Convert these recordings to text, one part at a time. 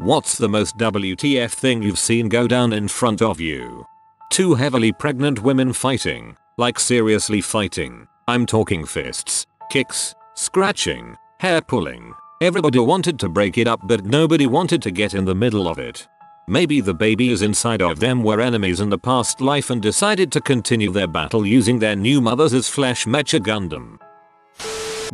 What's the most WTF thing you've seen go down in front of you? Two heavily pregnant women fighting. Like seriously fighting. I'm talking fists, kicks, scratching, hair pulling. Everybody wanted to break it up but nobody wanted to get in the middle of it. Maybe the babies inside of them were enemies in the past life and decided to continue their battle using their new mothers as flesh mecha Gundam.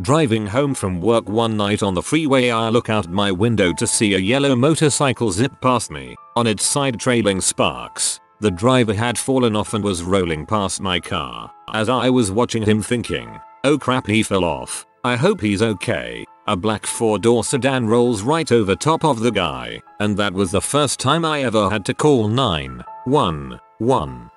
Driving home from work one night on the freeway, I look out my window to see a yellow motorcycle zip past me, on its side trailing sparks. The driver had fallen off and was rolling past my car. As I was watching him thinking, oh crap, he fell off. I hope he's okay. A black 4-door sedan rolls right over top of the guy, and that was the first time I ever had to call 911.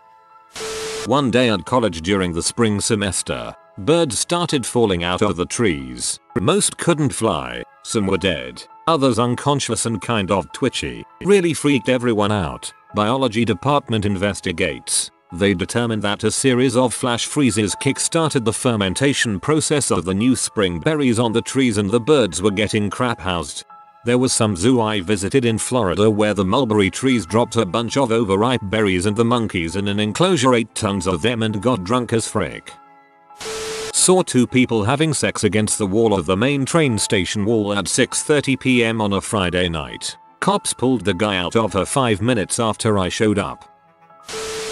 One day at college during the spring semester, birds started falling out of the trees. Most couldn't fly, some were dead, others unconscious and kind of twitchy. Really freaked everyone out. Biology department investigates. They determined that a series of flash freezes kick-started the fermentation process of the new spring berries on the trees and the birds were getting crap housed. There was some zoo I visited in Florida where the mulberry trees dropped a bunch of overripe berries and the monkeys in an enclosure ate tons of them and got drunk as frick. Saw two people having sex against the wall of the main train station wall at 6:30 p.m. on a Friday night. Cops pulled the guy out of her 5 minutes after I showed up.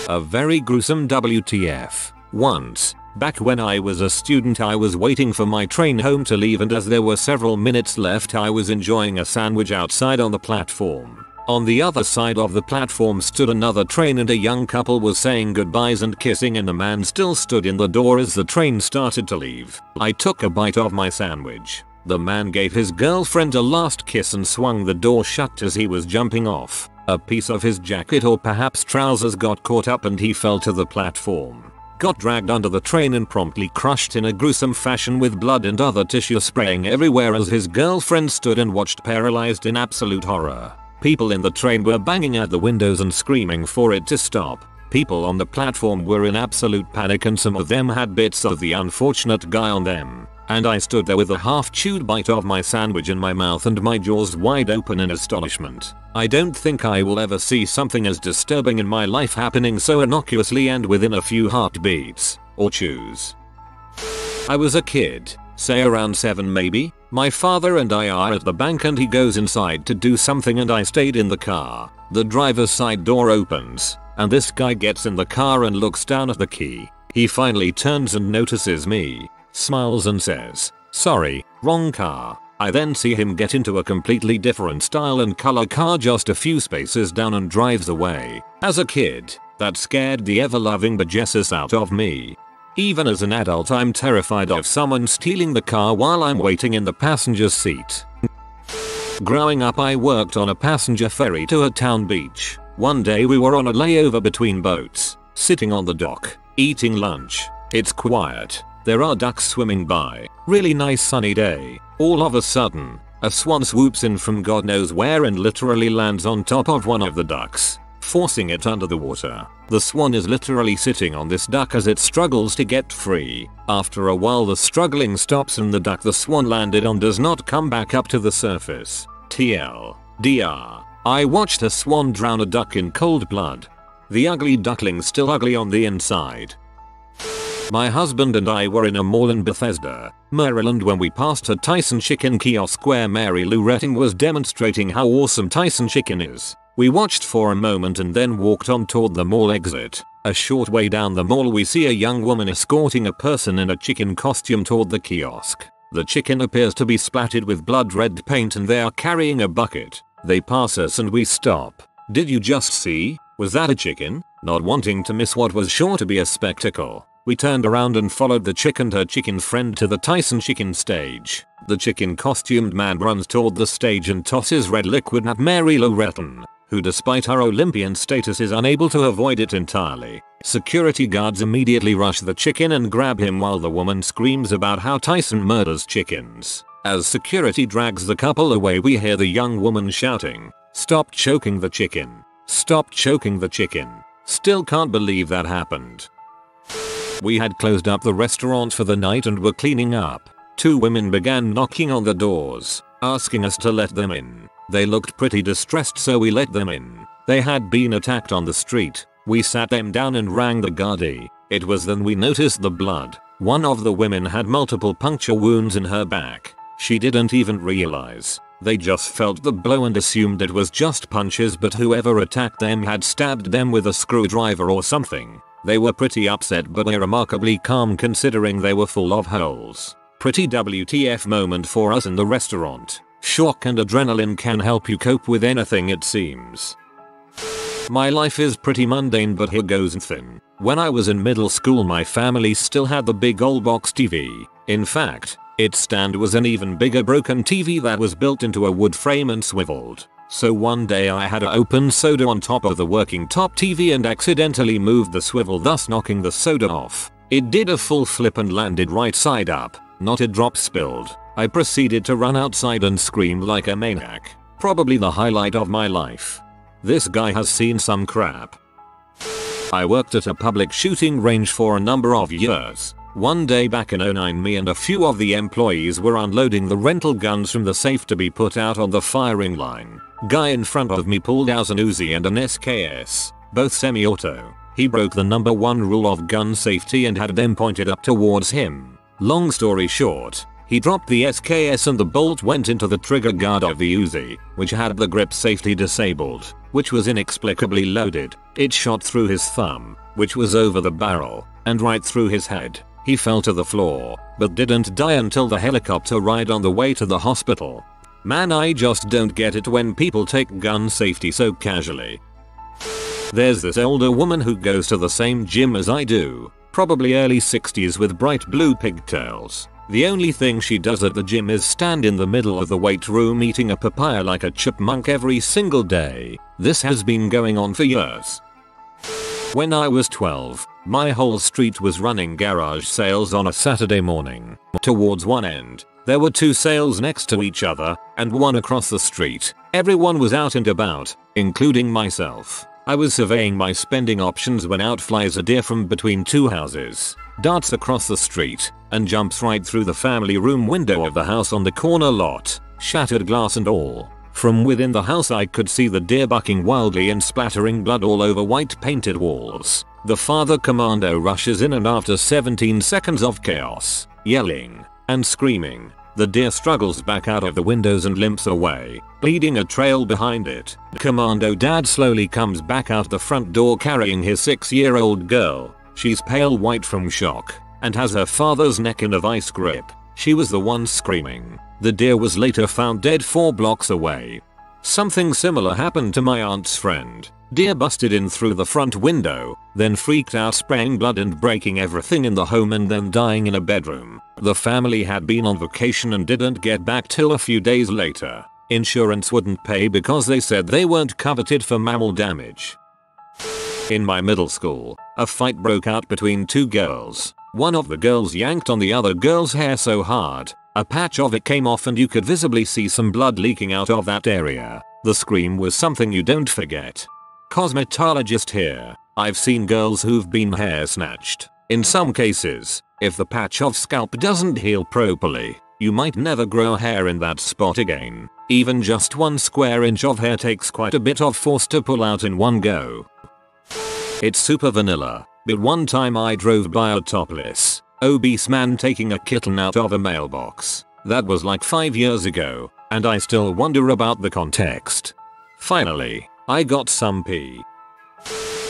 A very gruesome WTF. Once, back when I was a student, I was waiting for my train home to leave, and as there were several minutes left I was enjoying a sandwich outside on the platform. On the other side of the platform stood another train and a young couple was saying goodbyes and kissing, and a man still stood in the door as the train started to leave. I took a bite of my sandwich. The man gave his girlfriend a last kiss and swung the door shut as he was jumping off. A piece of his jacket or perhaps trousers got caught up and he fell to the platform. Got dragged under the train and promptly crushed in a gruesome fashion with blood and other tissue spraying everywhere as his girlfriend stood and watched paralyzed in absolute horror. People in the train were banging at the windows and screaming for it to stop. People on the platform were in absolute panic and some of them had bits of the unfortunate guy on them. And I stood there with a half-chewed bite of my sandwich in my mouth and my jaws wide open in astonishment. I don't think I will ever see something as disturbing in my life happening so innocuously and within a few heartbeats, or chews. I was a kid, say around 7 maybe. My father and I are at the bank and he goes inside to do something and I stayed in the car. The driver's side door opens, and this guy gets in the car and looks down at the key. He finally turns and notices me, smiles and says, "Sorry, wrong car." I then see him get into a completely different style and color car just a few spaces down and drives away. As a kid, that scared the ever-loving bejesus out of me. Even as an adult, I'm terrified of someone stealing the car while I'm waiting in the passenger seat. Growing up, I worked on a passenger ferry to a town beach. One day we were on a layover between boats, sitting on the dock, eating lunch. It's quiet. There are ducks swimming by. Really nice sunny day. All of a sudden, a swan swoops in from God knows where and literally lands on top of one of the ducks, forcing it under the water. The swan is literally sitting on this duck as it struggles to get free. After a while the struggling stops and the duck the swan landed on does not come back up to the surface. TLDR. I watched a swan drown a duck in cold blood. The ugly duckling still ugly on the inside. My husband and I were in a mall in Bethesda, Maryland when we passed a Tyson chicken kiosk where Mary Lou Retting was demonstrating how awesome Tyson chicken is. We watched for a moment and then walked on toward the mall exit. A short way down the mall we see a young woman escorting a person in a chicken costume toward the kiosk. The chicken appears to be splattered with blood red paint and they are carrying a bucket. They pass us and we stop. Did you just see? Was that a chicken? Not wanting to miss what was sure to be a spectacle, we turned around and followed the chick and her chicken friend to the Tyson chicken stage. The chicken costumed man runs toward the stage and tosses red liquid at Mary Lou Retton, who despite her Olympian status is unable to avoid it entirely. Security guards immediately rush the chicken and grab him while the woman screams about how Tyson murders chickens. As security drags the couple away we hear the young woman shouting, "Stop choking the chicken. Stop choking the chicken." Still can't believe that happened. We had closed up the restaurant for the night and were cleaning up. Two women began knocking on the doors, asking us to let them in. They looked pretty distressed, so we let them in. They had been attacked on the street. We sat them down and rang the guardie. It was then we noticed the blood. One of the women had multiple puncture wounds in her back. She didn't even realize. They just felt the blow and assumed it was just punches, but whoever attacked them had stabbed them with a screwdriver or something. They were pretty upset but were remarkably calm considering they were full of holes. Pretty WTF moment for us in the restaurant. Shock and adrenaline can help you cope with anything, it seems. My life is pretty mundane, but here goes nothing. When I was in middle school, my family still had the big old box TV. In fact, its stand was an even bigger broken TV that was built into a wood frame and swiveled. So one day I had an open soda on top of the working top TV and accidentally moved the swivel, thus knocking the soda off. It did a full flip and landed right side up. Not a drop spilled. I proceeded to run outside and scream like a maniac. Probably the highlight of my life. This guy has seen some crap. I worked at a public shooting range for a number of years. One day back in '09, me and a few of the employees were unloading the rental guns from the safe to be put out on the firing line. Guy in front of me pulled out an Uzi and an SKS, both semi-auto. He broke the #1 rule of gun safety and had them pointed up towards him. Long story short, he dropped the SKS and the bolt went into the trigger guard of the Uzi, which had the grip safety disabled, which was inexplicably loaded. It shot through his thumb, which was over the barrel, and right through his head. He fell to the floor, but didn't die until the helicopter ride on the way to the hospital. Man, I just don't get it when people take gun safety so casually. There's this older woman who goes to the same gym as I do, probably early 60s with bright blue pigtails. The only thing she does at the gym is stand in the middle of the weight room eating a papaya like a chipmunk every single day. This has been going on for years. When I was 12, my whole street was running garage sales on a Saturday morning. Towards one end, there were 2 sales next to each other, and one across the street. Everyone was out and about, including myself. I was surveying my spending options when out flies a deer from between 2 houses, darts across the street, and jumps right through the family room window of the house on the corner lot, shattered glass and all. From within the house I could see the deer bucking wildly and splattering blood all over white painted walls. The father commando rushes in, and after 17 seconds of chaos, yelling, and screaming, the deer struggles back out of the windows and limps away, leading a trail behind it. Commando dad slowly comes back out the front door carrying his 6-year-old girl. She's pale white from shock, and has her father's neck in a vice grip. She was the one screaming. The deer was later found dead 4 blocks away. Something similar happened to my aunt's friend. Deer busted in through the front window, then freaked out, spraying blood and breaking everything in the home and then dying in a bedroom. The family had been on vacation and didn't get back till a few days later. Insurance wouldn't pay because they said they weren't covered for mammal damage. In my middle school, a fight broke out between 2 girls. One of the girls yanked on the other girl's hair so hard, a patch of it came off and you could visibly see some blood leaking out of that area. The scream was something you don't forget. Cosmetologist here. I've seen girls who've been hair snatched. In some cases, if the patch of scalp doesn't heal properly, you might never grow hair in that spot again. Even just 1 square inch of hair takes quite a bit of force to pull out in one go. It's super vanilla, but one time I drove by a topless, obese man taking a kitten out of a mailbox. That was like 5 years ago, and I still wonder about the context. Finally, I got some pee.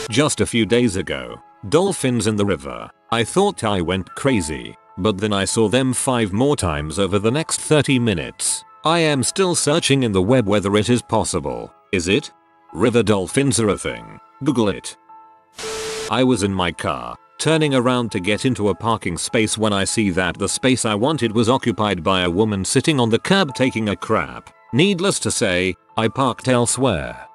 Just a few days ago, dolphins in the river. I thought I went crazy, but then I saw them 5 more times over the next 30 minutes. I am still searching in the web whether it is possible. Is it? River dolphins are a thing. Google it. I was in my car, turning around to get into a parking space when I see that the space I wanted was occupied by a woman sitting on the curb taking a crap. Needless to say, I parked elsewhere.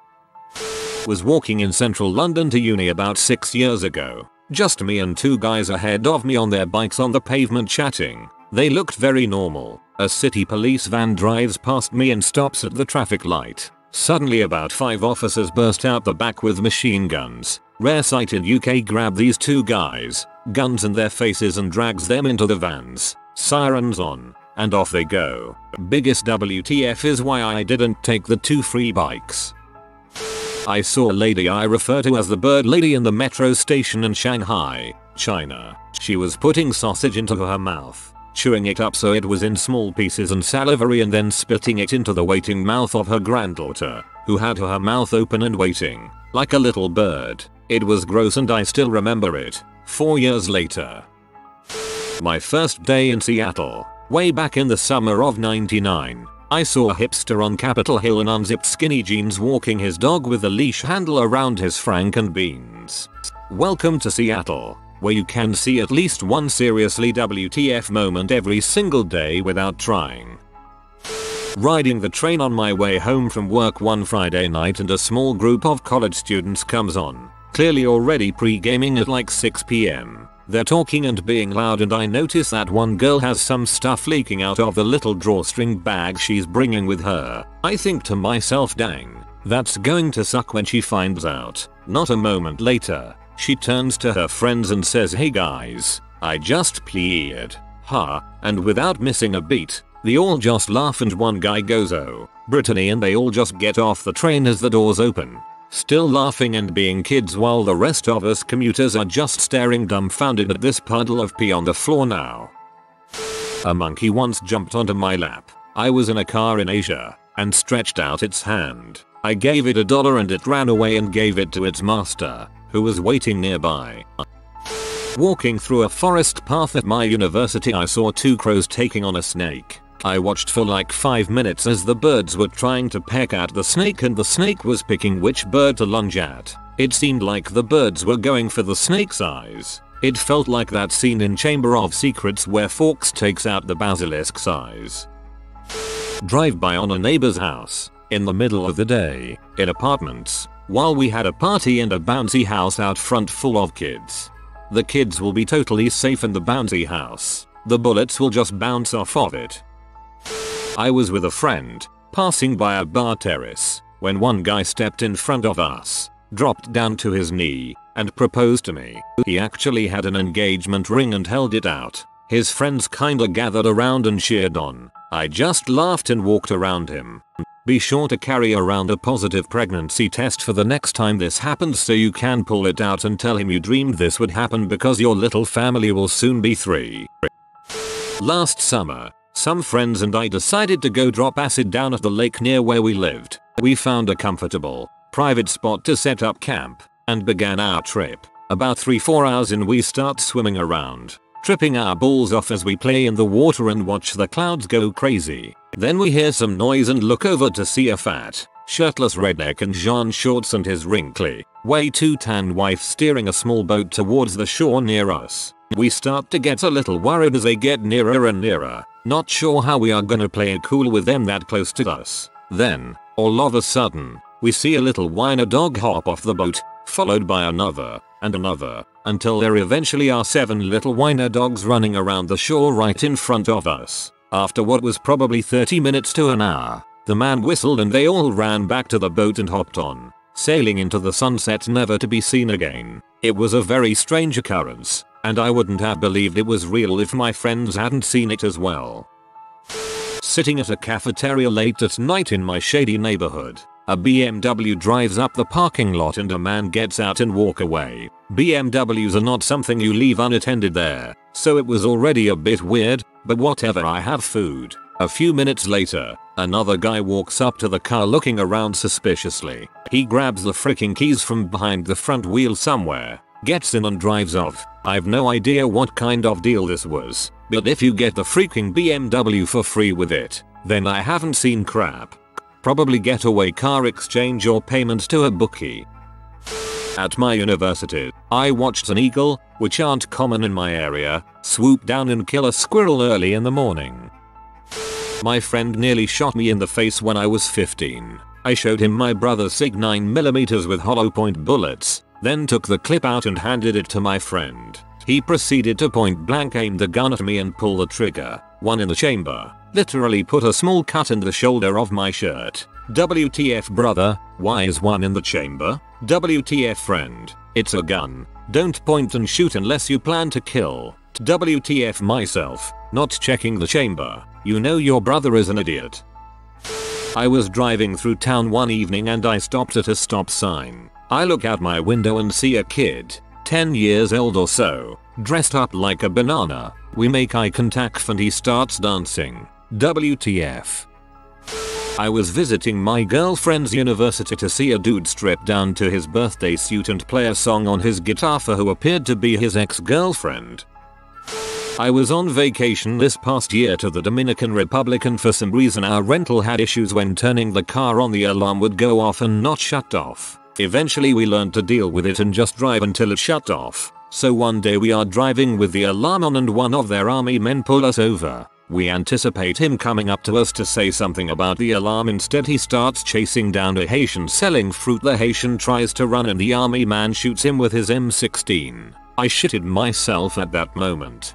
Was walking in central London to uni about 6 years ago. Just me and 2 guys ahead of me on their bikes on the pavement chatting. They looked very normal. A city police van drives past me and stops at the traffic light. Suddenly about 5 officers burst out the back with machine guns. Rare sight in UK. Grab these 2 guys, guns in their faces, and drags them into the vans. Sirens on. and off they go. Biggest WTF is why I didn't take the 2 free bikes. I saw a lady I refer to as the bird lady in the metro station in Shanghai, China. She was putting sausage into her mouth, chewing it up so it was in small pieces and salivary, and then spitting it into the waiting mouth of her granddaughter, who had her mouth open and waiting, like a little bird. It was gross and I still remember it, 4 years later. My first day in Seattle, way back in the summer of '99. I saw a hipster on Capitol Hill in unzipped skinny jeans walking his dog with a leash handle around his frank and beans. Welcome to Seattle, where you can see at least one seriously WTF moment every single day without trying. Riding the train on my way home from work one Friday night and a small group of college students comes on, clearly already pre-gaming at like 6 PM. They're talking and being loud and I notice that one girl has some stuff leaking out of the little drawstring bag she's bringing with her. I think to myself, dang, that's going to suck when she finds out. Not a moment later, she turns to her friends and says, "Hey guys, I just peed." And without missing a beat, they all just laugh and one guy goes, "Oh, Brittany," and they all just get off the train as the doors open, still laughing and being kids, while the rest of us commuters are just staring dumbfounded at this puddle of pee on the floor now. A monkey once jumped onto my lap. I was in a car in Asia and stretched out its hand. I gave it $1 and it ran away and gave it to its master, who was waiting nearby. Walking through a forest path at my university, I saw 2 crows taking on a snake. I watched for like 5 minutes as the birds were trying to peck at the snake and the snake was picking which bird to lunge at. It seemed like the birds were going for the snake's eyes. It felt like that scene in Chamber of Secrets where Fawkes takes out the basilisk's eyes. Drive by on a neighbor's house, in the middle of the day, in apartments, while we had a party and a bouncy house out front full of kids. The kids will be totally safe in the bouncy house. The bullets will just bounce off of it. I was with a friend, passing by a bar terrace, when one guy stepped in front of us, dropped down to his knee, and proposed to me. He actually had an engagement ring and held it out. His friends kinda gathered around and cheered on. I just laughed and walked around him. Be sure to carry around a positive pregnancy test for the next time this happens so you can pull it out and tell him you dreamed this would happen, because your little family will soon be 3. Last summer, some friends and I decided to go drop acid down at the lake near where we lived. We found a comfortable, private spot to set up camp and began our trip. About 3-4 hours in, we start swimming around, tripping our balls off as we play in the water and watch the clouds go crazy. Then we hear some noise and look over to see a fat, shirtless redneck in jean shorts and his wrinkly, way too tan wife steering a small boat towards the shore near us. We start to get a little worried as they get nearer and nearer, not sure how we are gonna play it cool with them that close to us. Then, all of a sudden, we see a little whiner dog hop off the boat, followed by another, and another, until there eventually are 7 little whiner dogs running around the shore right in front of us. After what was probably 30 minutes to an hour, the man whistled and they all ran back to the boat and hopped on, sailing into the sunset never to be seen again. It was a very strange occurrence, and I wouldn't have believed it was real if my friends hadn't seen it as well. Sitting at a cafeteria late at night in my shady neighborhood, a BMW drives up the parking lot and a man gets out and walk away. BMWs are not something you leave unattended there, so it was already a bit weird, but whatever, I have food. A few minutes later, another guy walks up to the car looking around suspiciously. He grabs the freaking keys from behind the front wheel somewhere, gets in and drives off. I've no idea what kind of deal this was, but if you get the freaking BMW for free with it, then I haven't seen crap. Probably getaway car exchange or payment to a bookie. At my university, I watched an eagle, which aren't common in my area, swoop down and kill a squirrel early in the morning. My friend nearly shot me in the face when I was 15. I showed him my brother's SIG 9mm with hollow point bullets, then took the clip out and handed it to my friend. He proceeded to point blank aim the gun at me and pull the trigger. One in the chamber. Literally put a small cut in the shoulder of my shirt. WTF brother, why is one in the chamber? WTF friend, it's a gun. Don't point and shoot unless you plan to kill. WTF myself, not checking the chamber. You know your brother is an idiot. I was driving through town one evening and I stopped at a stop sign. I look out my window and see a kid, 10 years old or so, dressed up like a banana. We make eye contact and he starts dancing. WTF. I was visiting my girlfriend's university to see a dude strip down to his birthday suit and play a song on his guitar for who appeared to be his ex-girlfriend. I was on vacation this past year to the Dominican Republic and for some reason our rental had issues when turning the car on, the alarm would go off and not shut off. Eventually we learned to deal with it and just drive until it shut off. So one day we are driving with the alarm on and one of their army men pull us over. We anticipate him coming up to us to say something about the alarm. Instead he starts chasing down a Haitian selling fruit. The Haitian tries to run and the army man shoots him with his M16. I shitted myself at that moment.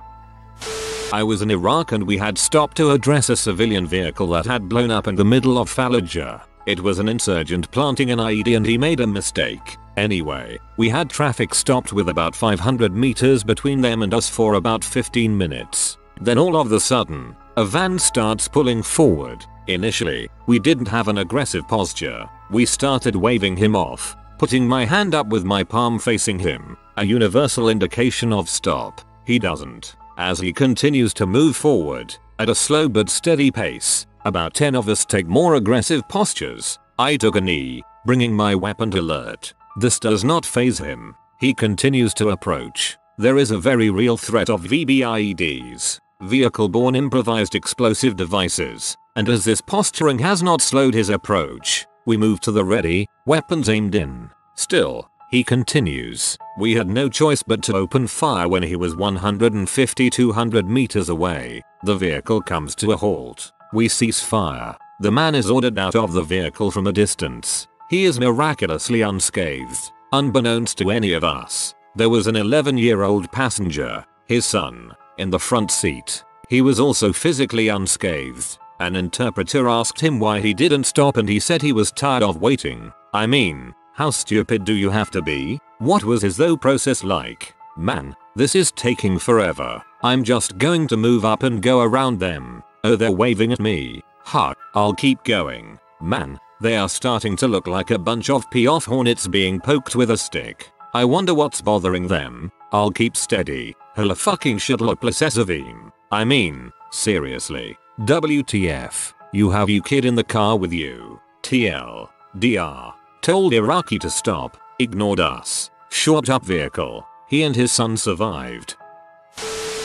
I was in Iraq and we had stopped to address a civilian vehicle that had blown up in the middle of Fallujah. It was an insurgent planting an IED and he made a mistake. Anyway, we had traffic stopped with about 500 meters between them and us for about 15 minutes. Then all of a sudden, a van starts pulling forward. Initially, we didn't have an aggressive posture. We started waving him off, putting my hand up with my palm facing him, a universal indication of stop. He doesn't. As he continues to move forward, at a slow but steady pace, about 10 of us take more aggressive postures. I took a knee, bringing my weapon to alert. This does not faze him. He continues to approach. There is a very real threat of VBIEDs, vehicle-borne improvised explosive devices, and as this posturing has not slowed his approach, we move to the ready, weapons aimed in. Still, he continues. We had no choice but to open fire when he was 150-200 meters away. The vehicle comes to a halt. We cease fire. The man is ordered out of the vehicle from a distance. He is miraculously unscathed. Unbeknownst to any of us, there was an 11-year-old passenger, his son, in the front seat. He was also physically unscathed. An interpreter asked him why he didn't stop and he said he was tired of waiting. I mean, how stupid do you have to be? What was his thought process like? Man, this is taking forever. I'm just going to move up and go around them. Oh, they're waving at me. Ha, I'll keep going. Man, they are starting to look like a bunch of pee-off hornets being poked with a stick. I wonder what's bothering them. I'll keep steady. Hola fucking shitloplesesavim. I mean, seriously. WTF. You have your kid in the car with you. TL. DR. Told Iraqi to stop. Ignored us. Shot up vehicle. He and his son survived.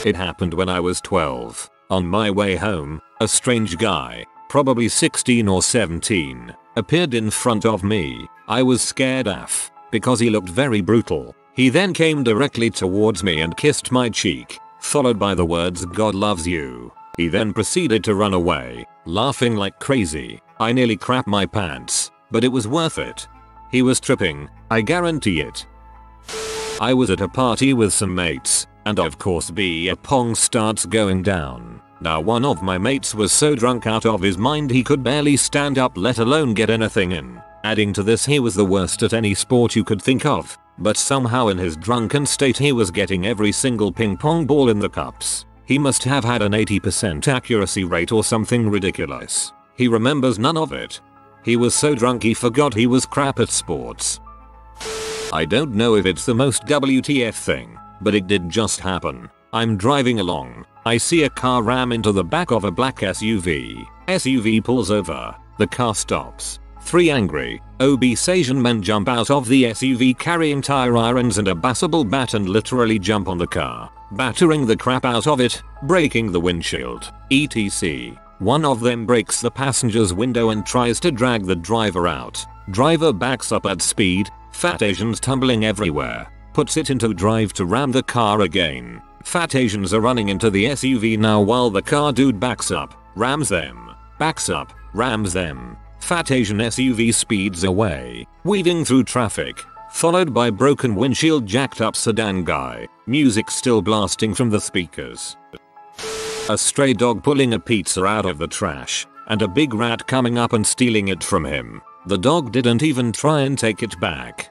It happened when I was 12. On my way home, a strange guy, probably 16 or 17, appeared in front of me. I was scared AF, because he looked very brutal. He then came directly towards me and kissed my cheek, followed by the words "God loves you." He then proceeded to run away, laughing like crazy. I nearly crapped my pants, but it was worth it. He was tripping, I guarantee it. I was at a party with some mates, and of course beer pong starts going down. Now one of my mates was so drunk out of his mind he could barely stand up, let alone get anything in. Adding to this, he was the worst at any sport you could think of, but somehow in his drunken state he was getting every single ping pong ball in the cups. He must have had an 80% accuracy rate or something ridiculous. He remembers none of it. He was so drunk he forgot he was crap at sports. I don't know if it's the most WTF thing, but it did just happen. I'm driving along. I see a car ram into the back of a black SUV. SUV pulls over. The car stops. 3 angry, obese Asian men jump out of the SUV carrying tire irons and a baseball bat and literally jump on the car, battering the crap out of it, breaking the windshield, etc. One of them breaks the passenger's window and tries to drag the driver out. Driver backs up at speed, fat Asians tumbling everywhere, puts it into drive to ram the car again. Fat Asians are running into the SUV now while the car dude backs up, rams them, backs up, rams them. Fat Asian SUV speeds away, weaving through traffic, followed by broken windshield, jacked up sedan guy, music still blasting from the speakers. A stray dog pulling a pizza out of the trash, and a big rat coming up and stealing it from him. The dog didn't even try and take it back.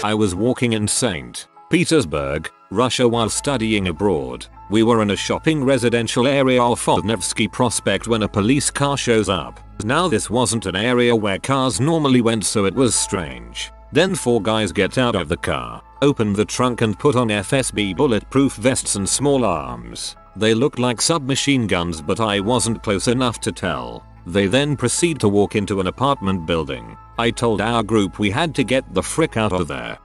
I was walking in St. Petersburg, Russia. While studying abroad, we were in a shopping residential area off of Nevsky Prospect when a police car shows up. Now this wasn't an area where cars normally went, so it was strange. Then 4 guys get out of the car, open the trunk and put on FSB bulletproof vests and small arms. They looked like submachine guns, but I wasn't close enough to tell. They then proceed to walk into an apartment building. I told our group we had to get the frick out of there.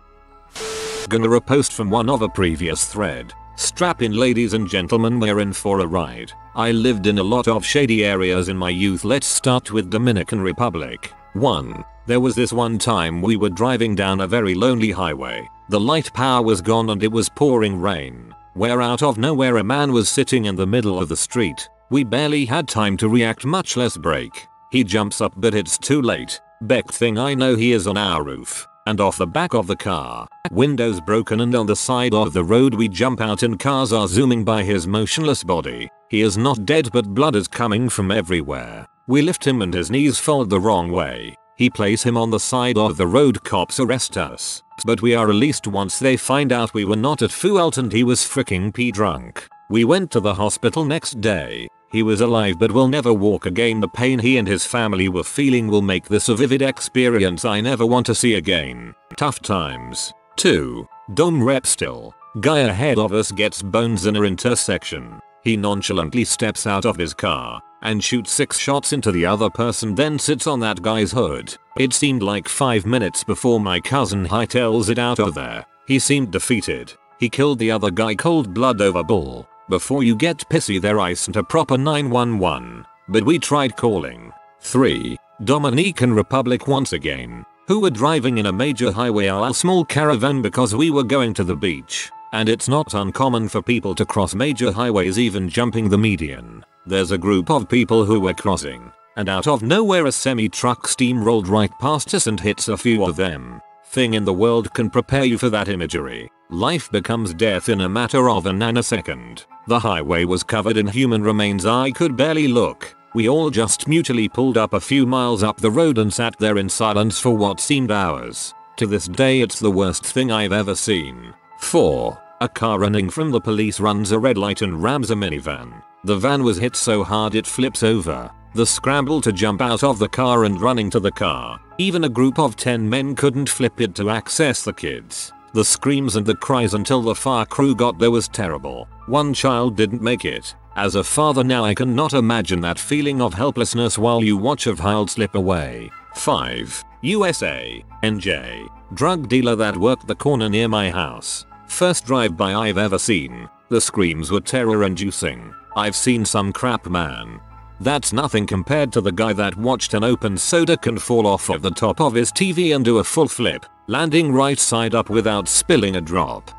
Gonna repost from one of a previous thread. Strap in ladies and gentlemen, we're in for a ride. I lived in a lot of shady areas in my youth. Let's start with Dominican Republic. 1. There was this one time we were driving down a very lonely highway. The light power was gone and it was pouring rain. Where out of nowhere a man was sitting in the middle of the street. We barely had time to react, much less brake. He jumps up, but it's too late. Beck thing I know he is on our roof. And off the back of the car. Windows broken and on the side of the road. We jump out and cars are zooming by his motionless body. He is not dead, but blood is coming from everywhere. We lift him and his knees fold the wrong way. He place him on the side of the road. Cops arrest us. But we are released once they find out we were not at fault and he was freaking pee drunk. We went to the hospital next day. He was alive but will never walk again. The pain he and his family were feeling will make this a vivid experience I never want to see again. Tough times. 2. Dom rep still. Guy ahead of us gets bones in a intersection. He nonchalantly steps out of his car and shoots 6 shots into the other person, then sits on that guy's hood. It seemed like 5 minutes before my cousin hightails it out of there. He seemed defeated. He killed the other guy cold blood over bull. Before you get pissy, there isn't a proper 911, but we tried calling. 3. Dominican Republic once again. Who were driving in a major highway, a small caravan, because we were going to the beach. And it's not uncommon for people to cross major highways, even jumping the median. There's a group of people who were crossing, and out of nowhere a semi-truck steamrolled right past us and hits a few of them. Thing in the world can prepare you for that imagery. Life becomes death in a matter of a nanosecond. The highway was covered in human remains. I could barely look. We all just mutely pulled up a few miles up the road and sat there in silence for what seemed hours. To this day it's the worst thing I've ever seen. 4. A car running from the police runs a red light and rams a minivan. The van was hit so hard it flips over. The scramble to jump out of the car and running to the car. Even a group of 10 men couldn't flip it to access the kids. The screams and the cries until the fire crew got there was terrible. One child didn't make it. As a father now I cannot imagine that feeling of helplessness while you watch a child slip away. 5. USA, NJ. Drug dealer that worked the corner near my house. First drive-by I've ever seen. The screams were terror-inducing. I've seen some crap, man. That's nothing compared to the guy that watched an open soda can fall off of the top of his TV and do a full flip, landing right side up without spilling a drop.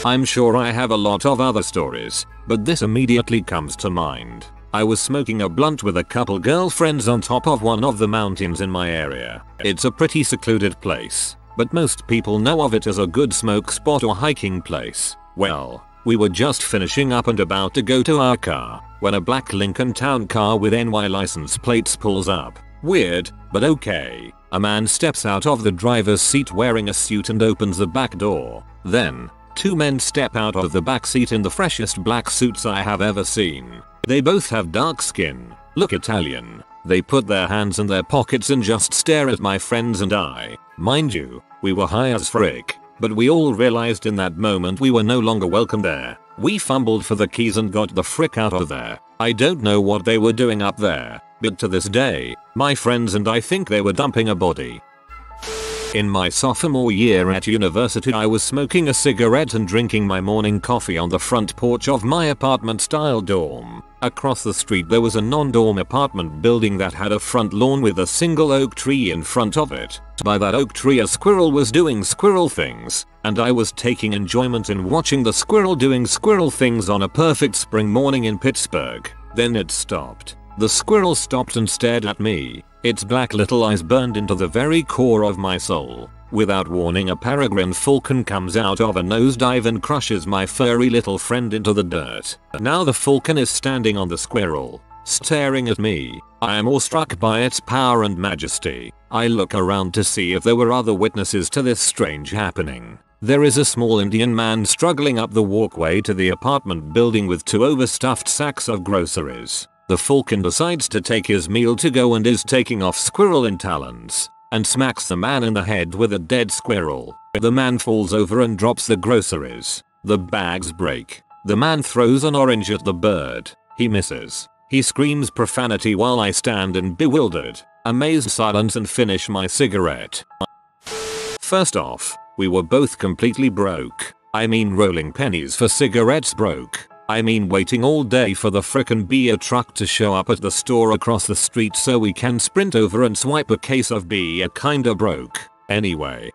I'm sure I have a lot of other stories, but this immediately comes to mind. I was smoking a blunt with a couple girlfriends on top of one of the mountains in my area. It's a pretty secluded place, but most people know of it as a good smoke spot or hiking place. Well, we were just finishing up and about to go to our car when a black Lincoln Town car with NY license plates pulls up. Weird, but okay. A man steps out of the driver's seat wearing a suit and opens the back door. Then, 2 men step out of the back seat in the freshest black suits I have ever seen. They both have dark skin, look Italian. They put their hands in their pockets and just stare at my friends and I. Mind you, we were high as frick. But we all realized in that moment we were no longer welcome there. We fumbled for the keys and got the frick out of there. I don't know what they were doing up there, but to this day, my friends and I think they were dumping a body. In my sophomore year at university, I was smoking a cigarette and drinking my morning coffee on the front porch of my apartment-style dorm. Across the street there was a non-dorm apartment building that had a front lawn with a single oak tree in front of it. By that oak tree a squirrel was doing squirrel things, and I was taking enjoyment in watching the squirrel doing squirrel things on a perfect spring morning in Pittsburgh. Then it stopped. The squirrel stopped and stared at me. Its black little eyes burned into the very core of my soul. Without warning, a peregrine falcon comes out of a nosedive and crushes my furry little friend into the dirt. Now the falcon is standing on the squirrel, staring at me. I am awestruck by its power and majesty. I look around to see if there were other witnesses to this strange happening. There is a small Indian man struggling up the walkway to the apartment building with 2 overstuffed sacks of groceries. The falcon decides to take his meal to go and is taking off squirrel in talons and smacks the man in the head with a dead squirrel. The man falls over and drops the groceries. The bags break. The man throws an orange at the bird. He misses. He screams profanity while I stand in bewildered, amazed silence and finish my cigarette. First off, we were both completely broke. I mean rolling pennies for cigarettes broke. I mean waiting all day for the frickin' beer truck to show up at the store across the street so we can sprint over and swipe a case of beer kinda broke. Anyway,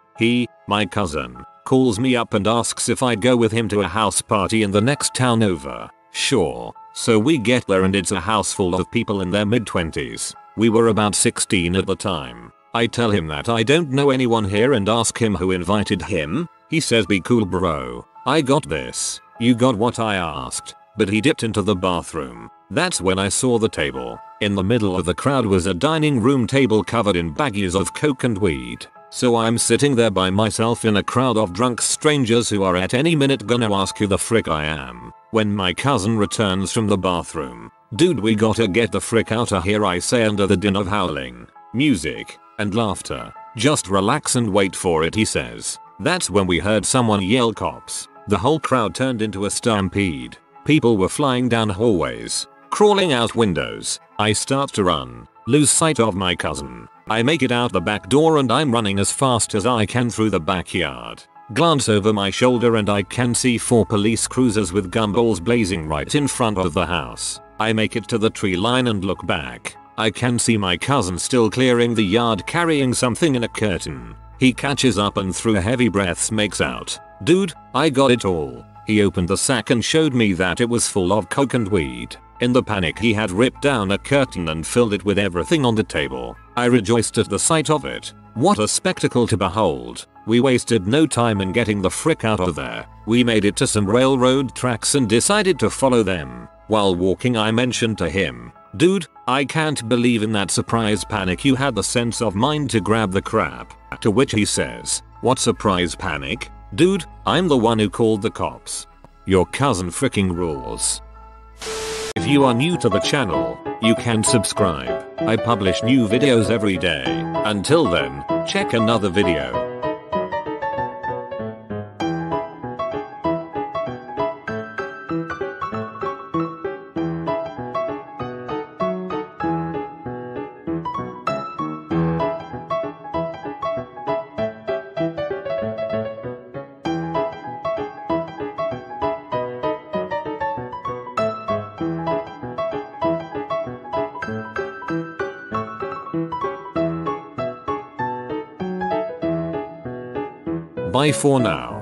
my cousin, calls me up and asks if I'd go with him to a house party in the next town over. Sure. So we get there and it's a house full of people in their mid-20s. We were about 16 at the time. I tell him that I don't know anyone here and ask him who invited him. He says be cool bro. I got this. You got what I asked. But he dipped into the bathroom. That's when I saw the table. In the middle of the crowd was a dining room table covered in baggies of coke and weed. So I'm sitting there by myself in a crowd of drunk strangers who are at any minute gonna ask who the frick I am. When my cousin returns from the bathroom. Dude, we gotta get the frick outta here, I say under the din of howling, music, and laughter. Just relax and wait for it, he says. That's when we heard someone yell cops. The whole crowd turned into a stampede. People were flying down hallways, crawling out windows. I start to run, lose sight of my cousin. I make it out the back door and I'm running as fast as I can through the backyard. Glance over my shoulder and I can see 4 police cruisers with gumballs blazing right in front of the house. I make it to the tree line and look back. I can see my cousin still clearing the yard carrying something in a curtain. He catches up and through heavy breaths makes out, "Dude, I got it all." He opened the sack and showed me that it was full of coke and weed. In the panic he had ripped down a curtain and filled it with everything on the table. I rejoiced at the sight of it. What a spectacle to behold. We wasted no time in getting the frick out of there. We made it to some railroad tracks and decided to follow them. While walking I mentioned to him, "Dude, I can't believe in that surprise panic you had the sense of mind to grab the crap." To which he says, "What surprise panic? Dude, I'm the one who called the cops." Your cousin fricking rules. If you are new to the channel, you can subscribe. I publish new videos every day. Until then, check another video. Bye for now.